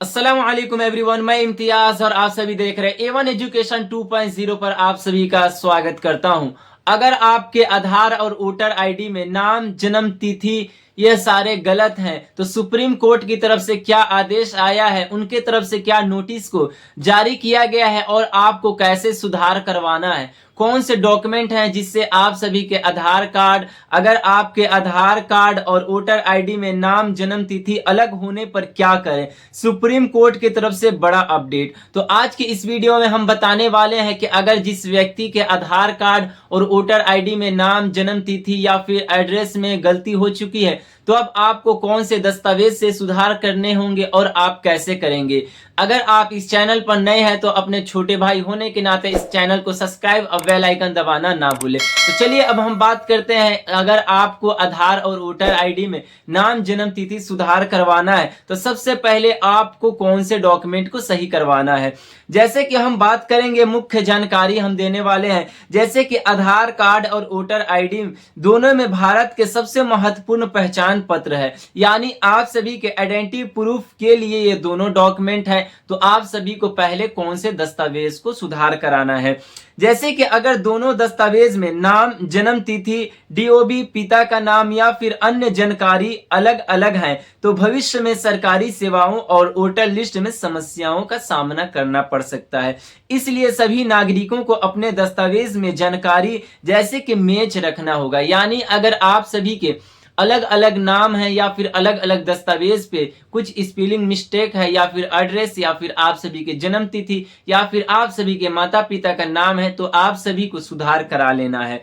अस्सलाम वालेकुम एवरीवन, मैं इम्तियाज और आप सभी देख रहे हैं A1 एजुकेशन 2.0 पर आप सभी का स्वागत करता हूं। अगर आपके आधार और वोटर आईडी में नाम, जन्म तिथि ये सारे गलत हैं तो सुप्रीम कोर्ट की तरफ से क्या आदेश आया है, उनके तरफ से क्या नोटिस को जारी किया गया है और आपको कैसे सुधार करवाना है, कौन से डॉक्यूमेंट हैं जिससे आप सभी के आधार कार्ड, अगर आपके आधार कार्ड और वोटर आईडी में नाम, जन्म तिथि अलग होने पर क्या करें, सुप्रीम कोर्ट की तरफ से बड़ा अपडेट। तो आज की इस वीडियो में हम बताने वाले हैं कि अगर जिस व्यक्ति के आधार कार्ड और वोटर आईडी में नाम, जन्म तिथि या फिर एड्रेस में गलती हो चुकी है तो अब आपको कौन से दस्तावेज से सुधार करने होंगे और आप कैसे करेंगे। अगर आप इस चैनल पर नए हैं तो अपने छोटे भाई होने के नाते इस चैनल को सब्सक्राइब और बेल आइकन दबाना ना भूलें। तो चलिए अब हम बात करते हैं, अगर आपको आधार और वोटर आईडी में नाम, जन्म तिथि सुधार करवाना है तो सबसे पहले आपको कौन से डॉक्यूमेंट को सही करवाना है। जैसे कि हम बात करेंगे, मुख्य जानकारी हम देने वाले हैं, जैसे कि आधार कार्ड और वोटर आईडी दोनों में भारत के सबसे महत्वपूर्ण पहचान पत्र है, यानी आप सभी के आइडेंटिटी प्रूफ के लिए ये दोनों डॉक्यूमेंट है। तो आप सभी को पहले कौन से दस्तावेज को सुधार कराना है। जैसे कि अगर दोनों दस्तावेज में नाम, जन्म तिथि, डीओबी, पिता का नाम या फिर अन्य जानकारी अलग अलग है तो भविष्य में सरकारी सेवाओं और वोटर लिस्ट में समस्याओं का सामना करना पड़ सकता है। इसलिए सभी नागरिकों को अपने दस्तावेज में जानकारी जैसे कि मैच रखना होगा, यानी अगर आप सभी के अलग अलग नाम है या फिर अलग अलग दस्तावेज पे कुछ स्पेलिंग मिस्टेक है या फिर एड्रेस या फिर आप सभी के जन्म तिथि या फिर आप सभी के माता पिता का नाम है तो आप सभी को सुधार करा लेना है।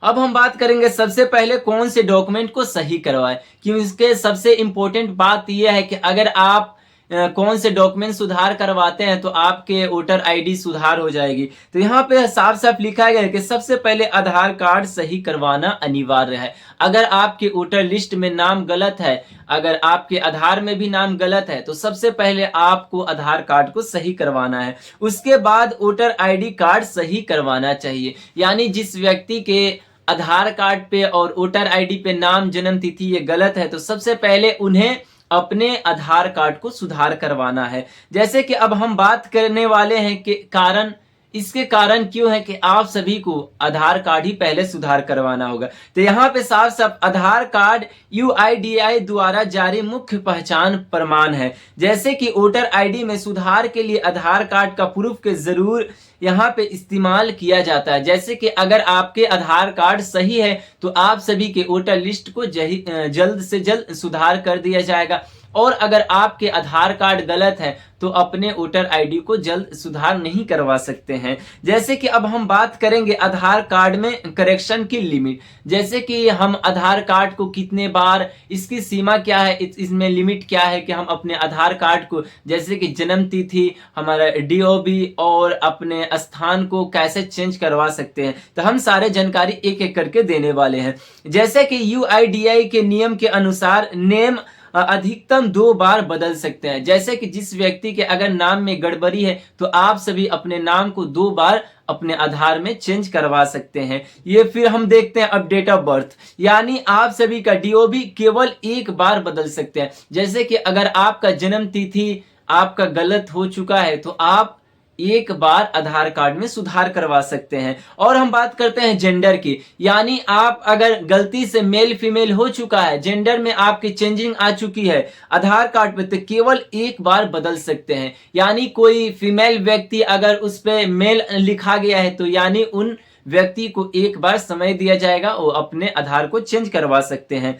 अब हम बात करेंगे सबसे पहले कौन से डॉक्यूमेंट को सही करवाए, क्योंकि इसके सबसे इंपॉर्टेंट बात यह है कि अगर आप कौन से डॉक्यूमेंट सुधार करवाते हैं तो आपके वोटर आईडी सुधार हो जाएगी। तो यहाँ पे साफ साफ लिखा गया है कि सबसे पहले आधार कार्ड सही करवाना अनिवार्य है। अगर आपके वोटर लिस्ट में नाम गलत है, अगर आपके आधार में भी नाम गलत है तो सबसे पहले आपको आधार कार्ड को सही करवाना है। उसके बाद वोटर आईडी कार्ड सही करवाना चाहिए, यानी जिस व्यक्ति के आधार कार्ड पे और वोटर आईडी पे नाम, जन्म तिथि ये गलत है तो सबसे पहले उन्हें अपने आधार कार्ड को सुधार करवाना है। जैसे कि अब हम बात करने वाले हैं कि कारण, इसके कारण क्यों है कि आप सभी को आधार कार्ड ही पहले सुधार करवाना होगा। तो यहाँ पे साफ साफ आधार कार्ड यूआईडीआई द्वारा जारी मुख्य पहचान प्रमाण है। जैसे कि वोटर आईडी में सुधार के लिए आधार कार्ड का प्रूफ के जरूर यहाँ पे इस्तेमाल किया जाता है। जैसे कि अगर आपके आधार कार्ड सही है तो आप सभी के वोटर लिस्ट को जल्द से जल्द सुधार कर दिया जाएगा, और अगर आपके आधार कार्ड गलत है तो अपने वोटर आईडी को जल्द सुधार नहीं करवा सकते हैं। जैसे कि अब हम बात करेंगे आधार कार्ड में करेक्शन की लिमिट, जैसे कि हम आधार कार्ड को कितने बार, इसकी सीमा क्या है, इसमें लिमिट क्या है कि हम अपने आधार कार्ड को जैसे कि जन्म तिथि, हमारा डीओबी और अपने स्थान को कैसे चेंज करवा सकते हैं। तो हम सारे जानकारी एक एक करके देने वाले हैं। जैसे कि यूआईडीआई के नियम के अनुसार नेम अधिकतम 2 बार बदल सकते हैं। जैसे कि जिस व्यक्ति के अगर नाम में गड़बड़ी है तो आप सभी अपने नाम को 2 बार अपने आधार में चेंज करवा सकते हैं। ये फिर हम देखते हैं अब डेट ऑफ बर्थ, यानी आप सभी का डीओबी केवल 1 बार बदल सकते हैं। जैसे कि अगर आपका जन्म तिथि आपका गलत हो चुका है तो आप 1 बार आधार कार्ड में सुधार करवा सकते हैं। और हम बात करते हैं जेंडर की, यानी आप अगर गलती से मेल फीमेल हो चुका है, जेंडर में आपकी चेंजिंग आ चुकी है आधार कार्ड पे, तो केवल 1 बार बदल सकते हैं। यानी कोई फीमेल व्यक्ति अगर उस पे मेल लिखा गया है तो यानी उन व्यक्ति को 1 बार समय दिया जाएगा, वो अपने आधार को चेंज करवा सकते हैं।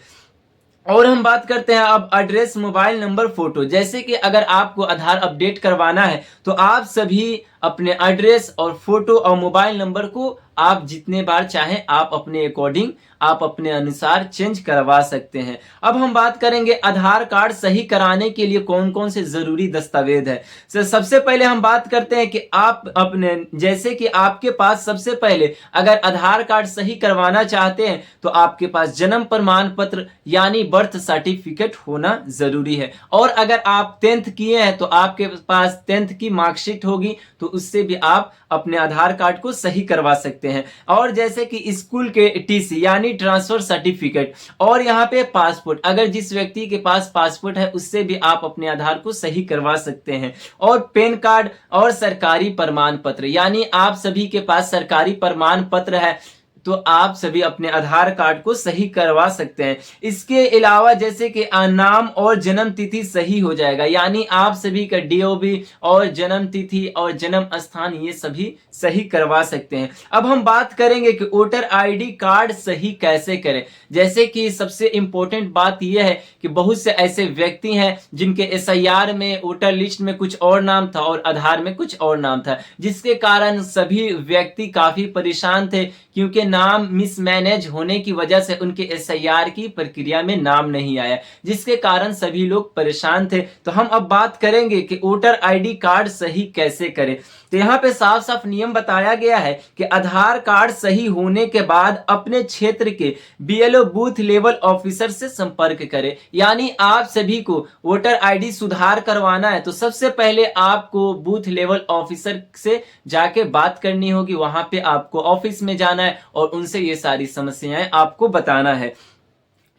और हम बात करते हैं अब एड्रेस, मोबाइल नंबर, फोटो। जैसे कि अगर आपको आधार अपडेट करवाना है तो आप सभी अपने एड्रेस और फोटो और मोबाइल नंबर को आप जितने बार चाहें आप अपने अकॉर्डिंग, आप अपने अनुसार चेंज करवा सकते हैं। अब हम बात करेंगे आधार कार्ड सही कराने के लिए कौन कौन से जरूरी दस्तावेज है। तो सबसे पहले हम बात करते हैं कि आप अपने, जैसे कि आपके पास सबसे पहले अगर आधार कार्ड सही करवाना चाहते हैं तो आपके पास जन्म प्रमाण पत्र यानी बर्थ सर्टिफिकेट होना जरूरी है। और अगर आप 10th किए हैं तो आपके पास 10th की मार्कशीट होगी, तो उससे भी आप अपने आधार कार्ड को सही करवा सकते सकते हैं। और जैसे कि स्कूल के टीसी यानी ट्रांसफर सर्टिफिकेट, और यहाँ पे पासपोर्ट, अगर जिस व्यक्ति के पास पासपोर्ट है उससे भी आप अपने आधार को सही करवा सकते हैं। और पैन कार्ड और सरकारी प्रमाण पत्र, यानी आप सभी के पास सरकारी प्रमाण पत्र है तो आप सभी अपने आधार कार्ड को सही करवा सकते हैं। इसके अलावा जैसे कि नाम और जन्म तिथि सही हो जाएगा, यानी आप सभी का डीओबी और जन्म तिथि और जन्म स्थान ये सभी सही करवा सकते हैं। अब हम बात करेंगे कि वोटर आईडी कार्ड सही कैसे करें। जैसे कि सबसे इंपॉर्टेंट बात यह है कि बहुत से ऐसे व्यक्ति हैं जिनके एसआईआर में वोटर लिस्ट में कुछ और नाम था और आधार में कुछ और नाम था, जिसके कारण सभी व्यक्ति काफी परेशान थे क्योंकि नाम मिसमैनेज होने की वजह से उनके एसआईआर की प्रक्रिया में नाम नहीं आया, जिसके कारण सभी लोग परेशान थे। तो हम अब बात करेंगे कि वोटर आईडी कार्ड सही कैसे करें। तो यहाँ पे साफ साफ नियम बताया गया है कि आधार कार्ड सही होने के बाद अपने क्षेत्र के बीएलओ बूथ लेवल ऑफिसर से संपर्क करें। यानी आप सभी को वोटर आईडी सुधार करवाना है तो सबसे पहले आपको बूथ लेवल ऑफिसर से जाके बात करनी होगी। वहां पे आपको ऑफिस में जाना है और उनसे ये सारी समस्याएं आपको बताना है।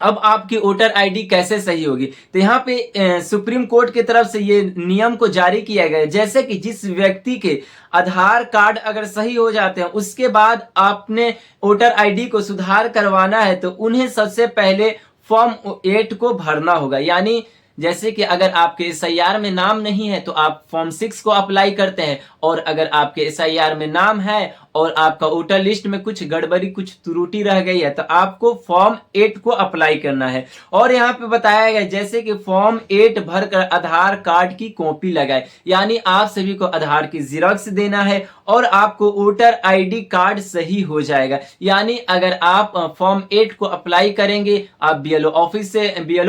अब आपकी वोटर आईडी कैसे सही होगी, तो यहाँ पे सुप्रीम कोर्ट की तरफ से ये नियम को जारी किया गया है। जैसे कि जिस व्यक्ति के आधार कार्ड अगर सही हो जाते हैं उसके बाद आपने वोटर आईडी को सुधार करवाना है तो उन्हें सबसे पहले फॉर्म 8 को भरना होगा। यानी जैसे कि अगर आपके एसआईआर में नाम नहीं है तो आप फॉर्म 6 को अप्लाई करते हैं, और अगर आपके एसआईआर में नाम है और आपका वोटर लिस्ट में कुछ गड़बड़ी कुछ त्रुटि रह गई है तो आपको फॉर्म 8 को अप्लाई करना है। और यहाँ पे बताया गया जैसे कि फॉर्म 8 भरकर आधार कार्ड की कॉपी लगाए, यानी आप सभी को आधार की जेरॉक्स देना है और आपको वोटर आईडी कार्ड सही हो जाएगा। यानी अगर आप फॉर्म 8 को अप्लाई करेंगे, आप बीएलओ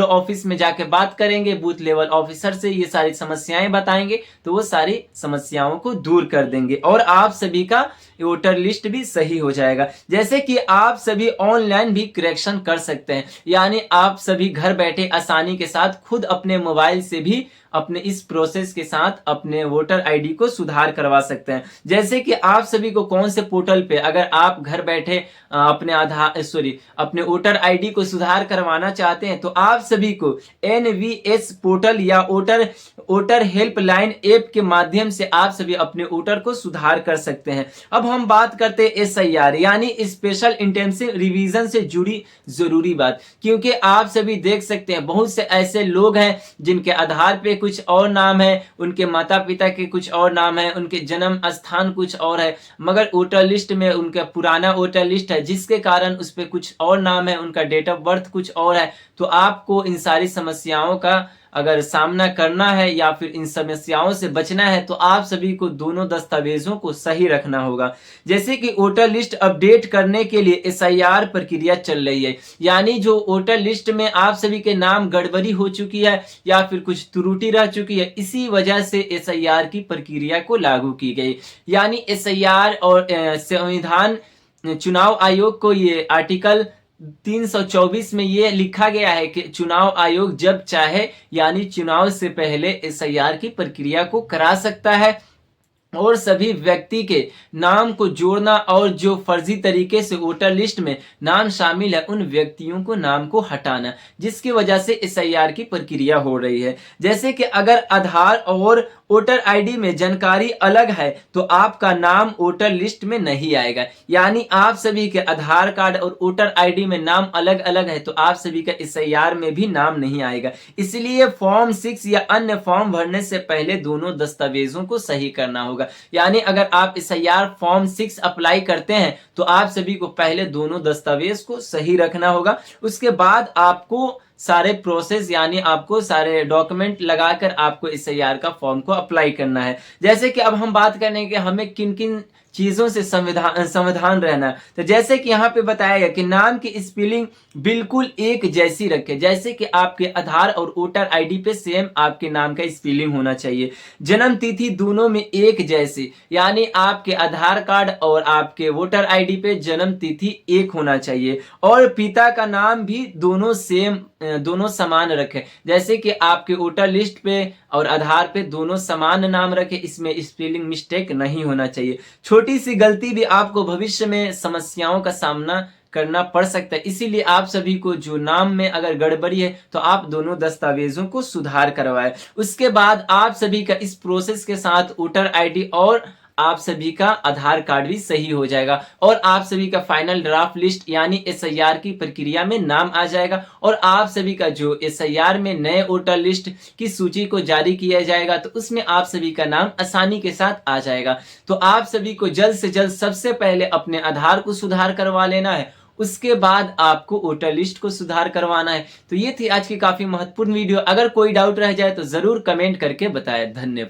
ऑफिस में जाके बात करेंगे, बूथ लेवल ऑफिसर से ये सारी समस्याएं बताएंगे तो वो सारी समस्याओं को दूर कर देंगे और आप सभी का वोटर लिस्ट भी सही हो जाएगा। जैसे कि आप सभी ऑनलाइन भी करेक्शन कर सकते हैं, यानी आप सभी घर बैठे आसानी के साथ खुद अपने मोबाइल से भी अपने इस प्रोसेस के साथ अपने वोटर आईडी को सुधार करवा सकते हैं। जैसे कि आप सभी को कौन से पोर्टल पे अगर आप घर बैठे अपने वोटर आईडी को सुधार करवाना चाहते हैं तो आप सभी को एनवीएस पोर्टल या वोटर हेल्पलाइन ऐप के माध्यम से आप सभी अपने वोटर को सुधार कर सकते हैं। अब हम बात करते हैं एसआईआर यानी स्पेशल इंटेंसिव रिवीजन से जुड़ी जरूरी बात, क्योंकि आप सभी देख सकते हैं बहुत से ऐसे लोग हैं जिनके आधार पे कुछ और नाम है, उनके माता पिता के कुछ और नाम है, उनके जन्म स्थान कुछ और है, मगर वोटर लिस्ट में उनका पुराना वोटर लिस्ट है जिसके कारण उस पर कुछ और नाम है, उनका डेट ऑफ बर्थ कुछ और है। तो आपको इन सारी समस्याओं का अगर सामना करना है या फिर इन समस्याओं से बचना है तो आप सभी को दोनों दस्तावेजों को सही रखना होगा। जैसे कि वोटर लिस्ट अपडेट करने के लिए एसआईआर प्रक्रिया चल रही है, यानी जो वोटर लिस्ट में आप सभी के नाम गड़बड़ी हो चुकी है या फिर कुछ त्रुटि रह चुकी है, इसी वजह से एसआईआर की प्रक्रिया को लागू की गई। यानी एसआईआर और संविधान चुनाव आयोग को ये आर्टिकल 324 में ये लिखा गया है कि चुनाव आयोग जब चाहे यानी चुनाव से पहले एसआईआर की प्रक्रिया को करा सकता है और सभी व्यक्ति के नाम को जोड़ना और जो फर्जी तरीके से वोटर लिस्ट में नाम शामिल है उन व्यक्तियों को नाम को हटाना, जिसकी वजह से एसआईआर की प्रक्रिया हो रही है। जैसे कि अगर आधार और वोटर आईडी में जानकारी अलग है तो आपका नाम वोटर लिस्ट में नहीं आएगा। यानी आप सभी के आधार कार्ड और वोटर आईडी में नाम अलग अलग है तो आप सभी का एसआईआर में भी नाम नहीं आएगा। इसलिए फॉर्म 6 या अन्य फॉर्म भरने से पहले दोनों दस्तावेजों को सही करना होगा। यानी अगर आप एसआईआर फॉर्म 6 अप्लाई करते हैं तो आप सभी को पहले दोनों दस्तावेज को सही रखना होगा। उसके बाद आपको सारे प्रोसेस यानी आपको सारे डॉक्यूमेंट लगाकर आपको एसआईआर का फॉर्म को अप्लाई करना है। जैसे कि अब हम बात करेंगे कि हमें किन किन चीजों से सावधान रहना है। तो जैसे कि यहाँ पे बताया गया कि नाम की स्पेलिंग बिल्कुल एक जैसी रखें, जैसे कि आपके आधार और वोटर आईडी पे सेम आपके नाम का स्पेलिंग होना चाहिए। जन्म तिथि दोनों में एक जैसी, यानी आपके आधार कार्ड और आपके वोटर आईडी पे जन्म तिथि एक होना चाहिए। और पिता का नाम भी दोनों सेम दोनों समान रखें, जैसे कि आपके वोटर लिस्ट पे और आधार पे दोनों समान नाम रखें, इसमें स्पेलिंग मिस्टेक नहीं होना चाहिए। छोटी सी गलती भी आपको भविष्य में समस्याओं का सामना करना पड़ सकता है। इसीलिए आप सभी को जो नाम में अगर गड़बड़ी है तो आप दोनों दस्तावेजों को सुधार करवाएं। उसके बाद आप सभी का इस प्रोसेस के साथ वोटर आईडी और आप सभी का आधार कार्ड भी सही हो जाएगा और आप सभी का फाइनल ड्राफ्ट लिस्ट यानी एसआईआर की प्रक्रिया में नाम आ जाएगा और आप सभी का जो एसआईआर में नए वोटर लिस्ट की सूची को जारी किया जाएगा तो उसमें आप सभी का नाम आसानी के साथ आ जाएगा। तो आप सभी को जल्द से जल्द सबसे पहले अपने आधार को सुधार करवा लेना है, उसके बाद आपको वोटर लिस्ट को सुधार करवाना है। तो ये थी आज की काफी महत्वपूर्ण वीडियो। अगर कोई डाउट रह जाए तो जरूर कमेंट करके बताएं। धन्यवाद।